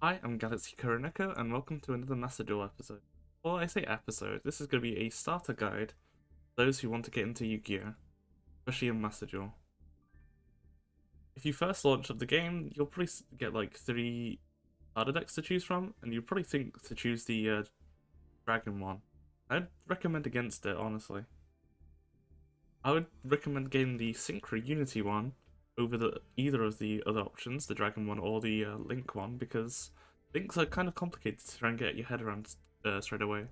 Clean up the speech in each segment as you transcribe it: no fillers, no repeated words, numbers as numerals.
Hi, I'm GalaxyKuroNeko, and welcome to another Master Duel episode. Well, I say episode, this is going to be a starter guide for those who want to get into Yu-Gi-Oh!, especially in Master Duel. If you first launch up the game, you'll probably get like 3 starter decks to choose from, and you'll probably think to choose the Dragon one. I'd recommend against it, honestly. I would recommend getting the Synchro Unity one over either of the other options, the Dragon one or the Link one, because Links are kind of complicated to try and get your head around straight away.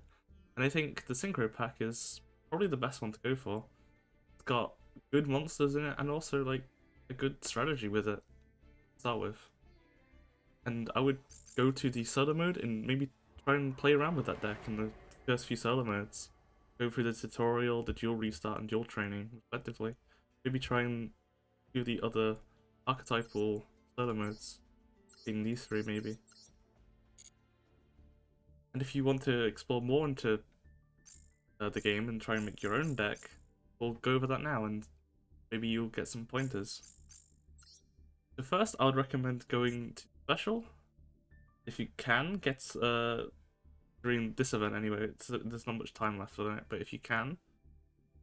And I think the Synchro pack is probably the best one to go for. It's got good monsters in it and also like a good strategy with it to start with. And I would go to the solo mode and maybe try and play around with that deck in the first few solo modes. Go through the tutorial, the dual restart, and dual training, respectively. Maybe try and do the other archetypal solo modes, being these 3 maybe. And if you want to explore more into the game and try and make your own deck, we'll go over that now and maybe you'll get some pointers. So first, I would recommend going to Special. If you can, get during this event anyway, there's not much time left on it, but if you can,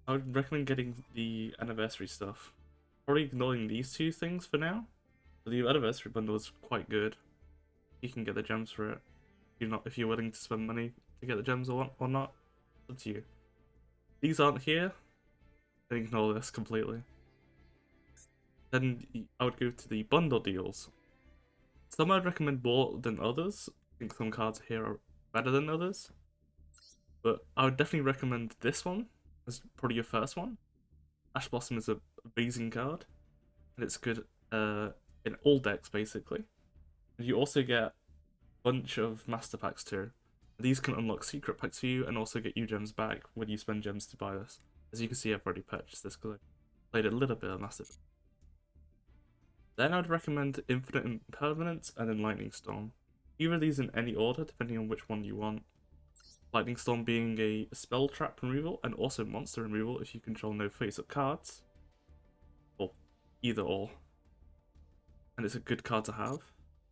I would recommend getting the anniversary stuff. Probably ignoring these 2 things for now. But the anniversary bundle is quite good. You can get the gems for it. If you're willing to spend money to get the gems or not, it's up to you. These aren't here, then ignore this completely. Then I would go to the bundle deals. Some I'd recommend more than others. I think some cards here are better than others. But I would definitely recommend this one as probably your first one. Ash Blossom is an amazing card, and it's good in all decks basically. And you also get a bunch of master packs too. These can unlock secret packs for you and also get you gems back when you spend gems to buy this. As you can see, I've already purchased this because I played a little bit of Master Duel. Then I'd recommend Infinite Impermanence and then Lightning Storm. Either of these in any order, depending on which one you want. Lightning Storm being a spell trap removal and also monster removal if you control no face-up cards. Or either or. And it's a good card to have.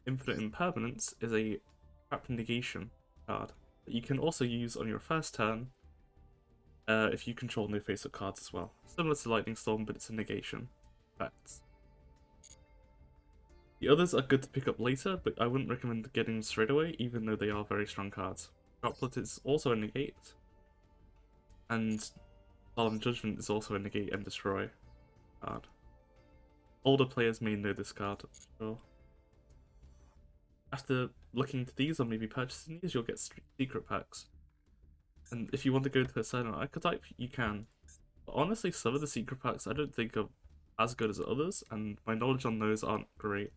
Infinite Impermanence is a trap negation card that you can also use on your first turn if you control no face-up cards as well. Similar to Lightning Storm, but it's a negation effect. The others are good to pick up later, but I wouldn't recommend getting them straight away, even though they are very strong cards. Droplet is also a negate, and Solemn Judgment is also a negate and destroy card. Older players may know this card, for sure. After looking into these or maybe purchasing these, you'll get secret packs. And if you want to go to a certain archetype, you can. But honestly, some of the secret packs I don't think are as good as others, and my knowledge on those aren't great.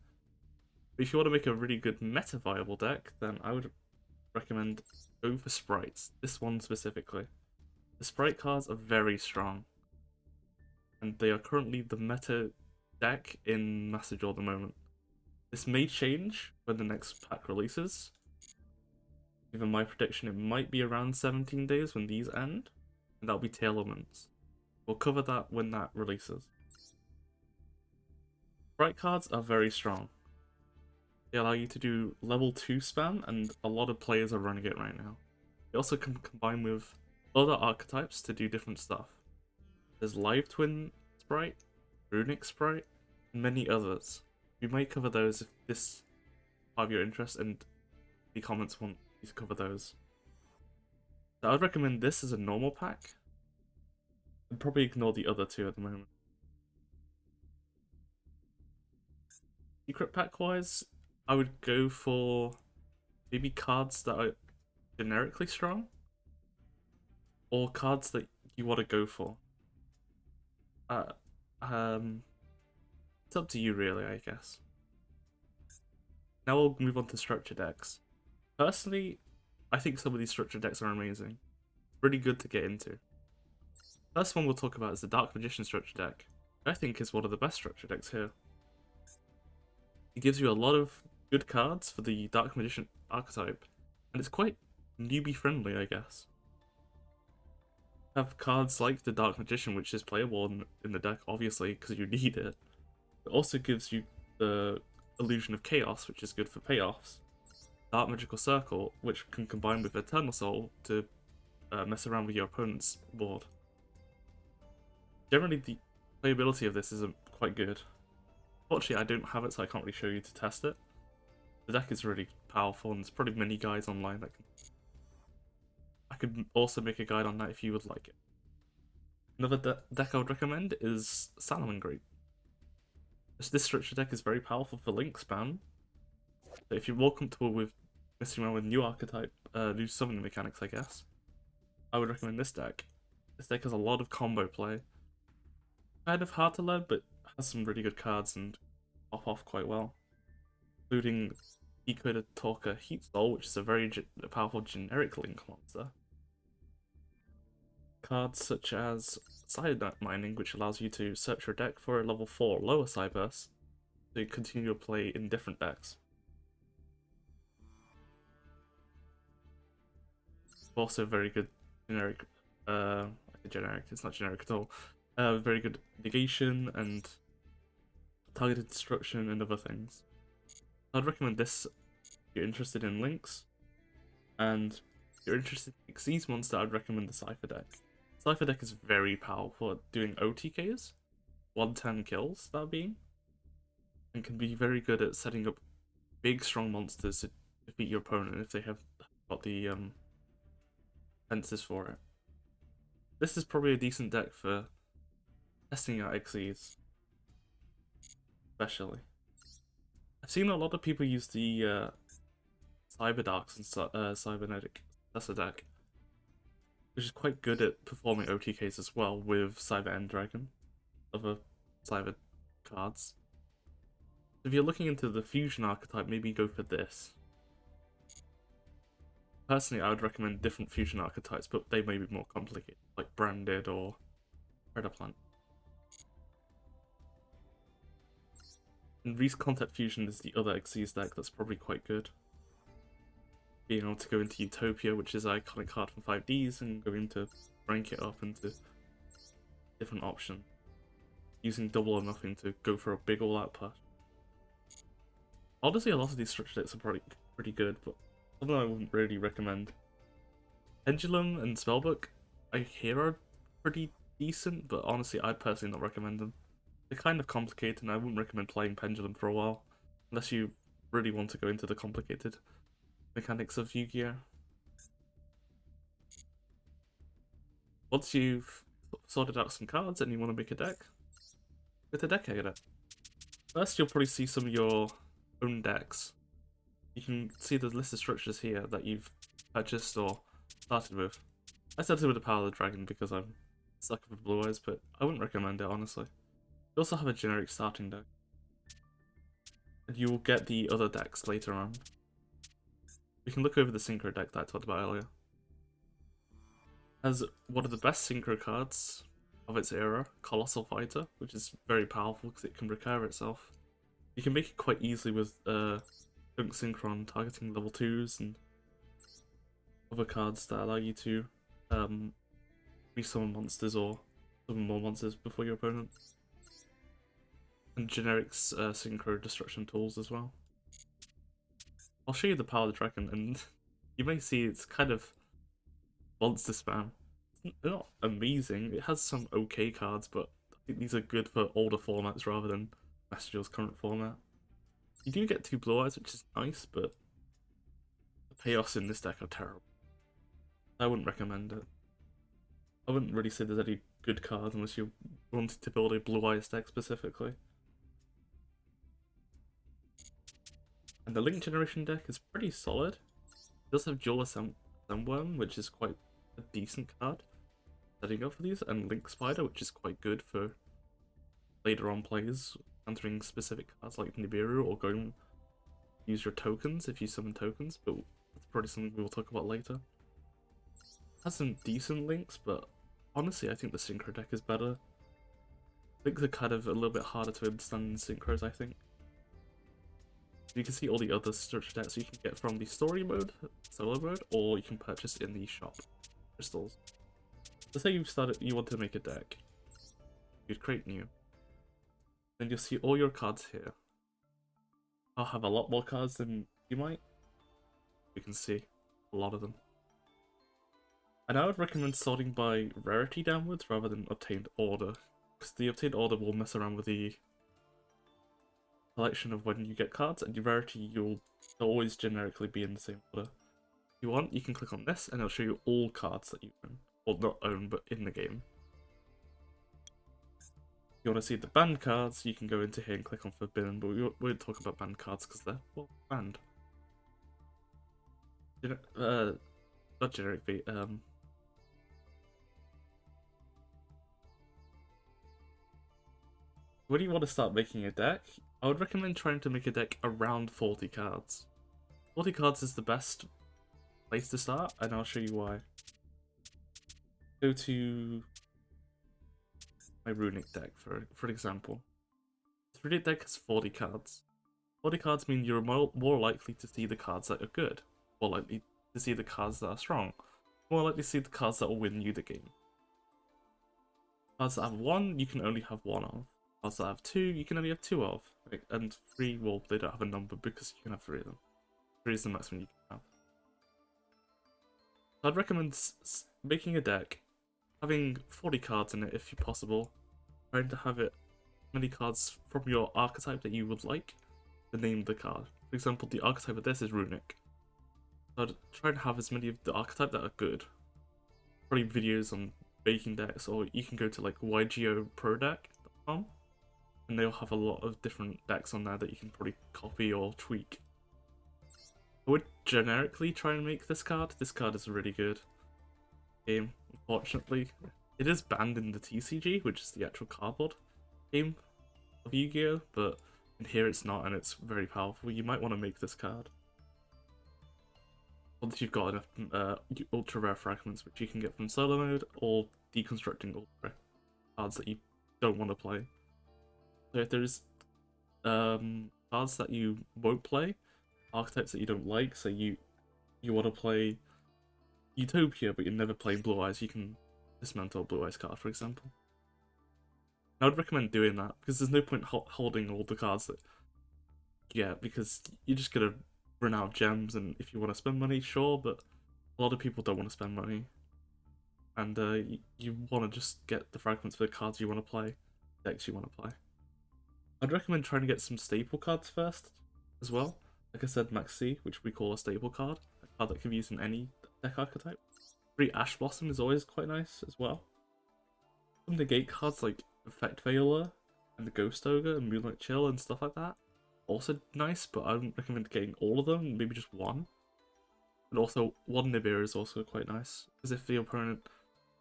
But if you want to make a really good meta viable deck, then I would recommend go for sprites. This one specifically. The sprite cards are very strong, and they are currently the meta deck in Master Duel at the moment. This may change when the next pack releases. Even my prediction, it might be around 17 days when these end, and that'll be Tailments. We'll cover that when that releases. Sprite cards are very strong. They allow you to do level 2 spam, and a lot of players are running it right now. They also can combine with other archetypes to do different stuff. There's Live Twin Sprite, Runic Sprite, and many others. We may cover those if this is part of your interest and the comments want you to cover those. So I would recommend this as a normal pack, and probably ignore the other 2 at the moment. Secret pack wise, I would go for maybe cards that are generically strong, or cards that you want to go for. It's up to you really, I guess. Now we'll move on to structure decks. Personally, I think some of these structure decks are amazing. Really good to get into. First one we'll talk about is the Dark Magician structure deck. I think is one of the best structure decks here. It gives you a lot of good cards for the Dark Magician archetype, and it's quite newbie friendly, I guess. Have cards like the Dark Magician, which is playable in the deck, obviously, because you need it. It also gives you the Illusion of Chaos, which is good for payoffs. Dark Magical Circle, which can combine with Eternal Soul to mess around with your opponent's board. Generally, the playability of this isn't quite good. Fortunately, I don't have it, so I can't really show you to test it. The deck is really powerful, and there's probably many guides online that can... I could also make a guide on that if you would like it. Another deck I would recommend is Salamangreat. This structure deck is very powerful for link spam. So if you're more comfortable with messing around with new archetype, new summoning mechanics, I guess, I would recommend this deck. This deck has a lot of combo play. Kind of hard to learn, but has some really good cards and pop off quite well. Including Eco Talker Heat Soul, which is a very powerful generic link monster. Cards such as Cyanide Mining, which allows you to search your deck for a level 4 or lower Cyburst to continue to play in different decks. Also very good generic, generic, it's not generic at all. Very good negation and targeted destruction and other things. I'd recommend this if you're interested in links, and if you're interested in Xyz monster, I'd recommend the Cypher deck. Cypher deck is very powerful at doing OTKs, 110 kills that being, and can be very good at setting up big strong monsters to defeat your opponent if they have got the fences for it. This is probably a decent deck for testing out Xyz, especially. I've seen a lot of people use the Cyberdarks and Cybernetic Successor deck, which is quite good at performing OTKs as well with Cyber End Dragon, other Cyber cards. If you're looking into the fusion archetype, maybe go for this. Personally, I would recommend different fusion archetypes, but they may be more complicated, like Branded or Predaplant. And Reese Contact Fusion is the other Xyz deck that's probably quite good. Being able to go into Utopia, which is an iconic card from 5Ds, and going to rank it up into different options. Using double or nothing to go for a big all-out push. Honestly, a lot of these structure decks are probably pretty good, but something I wouldn't really recommend. Pendulum and Spellbook, I hear are pretty decent, but honestly, I'd personally not recommend them. They're kind of complicated, and I wouldn't recommend playing Pendulum for a while, unless you really want to go into the complicated mechanics of Yu-Gi-Oh! Once you've sorted out some cards and you want to make a deck, get a deck editor. First, you'll probably see some of your own decks. You can see the list of structures here that you've purchased or started with. I started with the Power of the Dragon because I'm a sucker for Blue Eyes, but I wouldn't recommend it, honestly. You also have a generic starting deck. And you will get the other decks later on. We can look over the Synchro deck that I talked about earlier. It has one of the best Synchro cards of its era, Colossal Fighter, which is very powerful because it can recur itself. You can make it quite easily with Dunk Synchron targeting level 2s and other cards that allow you to resummon monsters or summon more monsters before your opponent. And generic Synchro destruction tools as well. I'll show you the Power of the Dragon, and you may see it's kind of monster spam. It's not amazing. It has some okay cards, but I think these are good for older formats rather than Master Duel's current format. You do get 2 Blue Eyes, which is nice, but the payoffs in this deck are terrible. I wouldn't recommend it. I wouldn't really say there's any good cards unless you wanted to build a Blue Eyes deck specifically. And the Link Generation deck is pretty solid. It does have Jeweler Sunworm, which is quite a decent card setting up for these, and Link Spider, which is quite good for later on plays, entering specific cards like Nibiru, or going use your tokens if you summon tokens, but that's probably something we will talk about later. It has some decent links, but honestly I think the Synchro deck is better. Links are kind of a little bit harder to understand than Synchros, I think. You can see all the other structure decks you can get from the story mode, solo mode, or you can purchase in the shop crystals. Let's say you want to make a deck. You'd create new. Then you'll see all your cards here. I'll have a lot more cards than you might. You can see a lot of them. And I would recommend sorting by rarity downwards rather than obtained order, because the obtained order will mess around with the collection of when you get cards, and your rarity you'll always generically be in the same order. If you want, you can click on this and it'll show you all cards that you own. Well, not own, but in the game. If you want to see the banned cards, you can go into here and click on forbidden, but we won't talk about banned cards because they're, well, banned. Not generically, when you want to start making a deck, I would recommend trying to make a deck around 40 cards. 40 cards is the best place to start, and I'll show you why. Go to my runic deck, for example. This runic deck has 40 cards. 40 cards mean you're more likely to see the cards that are good, more likely to see the cards that are strong, more likely to see the cards that will win you the game. Cards that have 1, you can only have 1 of. Cards that have 2, you can only have 2 of. Right? And 3, well, they don't have a number because you can have 3 of them. 3 is the maximum you can have. I'd recommend making a deck, having 40 cards in it if possible, trying to have it many cards from your archetype that you would like to name the card. For example, the archetype of this is runic. So I'd try to have as many of the archetype that are good. Probably videos on making decks, or you can go to like ygoprodeck.com and they'll have a lot of different decks on there that you can probably copy or tweak. I would generically try and make this card. This card is really good. Game, unfortunately. It is banned in the TCG, which is the actual cardboard game of Yu-Gi-Oh! But in here it's not, and it's very powerful. You might want to make this card. Once you've got enough ultra rare fragments, which you can get from solo mode, or deconstructing ultra cards that you don't want to play. So if there's cards that you won't play, archetypes that you don't like, so you want to play Utopia but you're never playing Blue Eyes, you can dismantle a Blue Eyes card, for example. I would recommend doing that because there's no point holding all the cards that you get, because you're just gonna run out of gems, and if you want to spend money, sure, but a lot of people don't want to spend money, and you want to just get the fragments for the cards you want to play, decks you want to play. I'd recommend trying to get some staple cards first as well. Like I said, Max C, which we call a staple card, a card that can be used in any deck archetype. 3 Ash Blossom is always quite nice as well. Some negate cards like Effect Veiler and the Ghost Ogre and Moonlight Chill and stuff like that, also nice, but I wouldn't recommend getting all of them, maybe just one. And also, 1 Nibiru is also quite nice, because if the opponent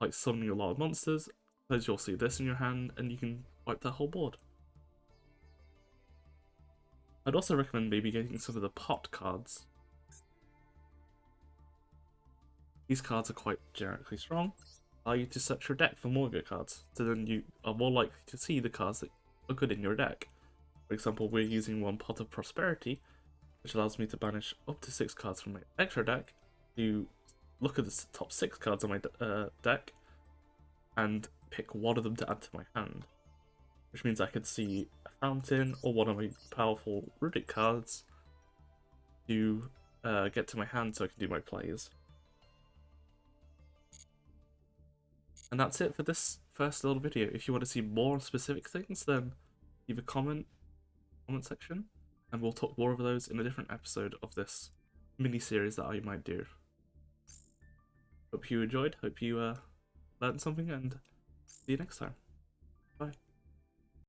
likes summoning a lot of monsters, sometimes you'll see this in your hand and you can wipe that whole board. I'd also recommend maybe getting some of the pot cards. These cards are quite generically strong, allow you to search your deck for more good cards, so then you are more likely to see the cards that are good in your deck. For example, we're using 1 Pot of Prosperity, which allows me to banish up to 6 cards from my extra deck, to look at the top 6 cards on my deck, and pick 1 of them to add to my hand. Which means I could see a Fountain or one of my powerful Runic cards to get to my hand so I can do my plays. And that's it for this first little video. If you want to see more on specific things, then leave a comment section, and we'll talk more of those in a different episode of this mini-series that I might do. Hope you enjoyed, hope you learned something, and see you next time. Bye.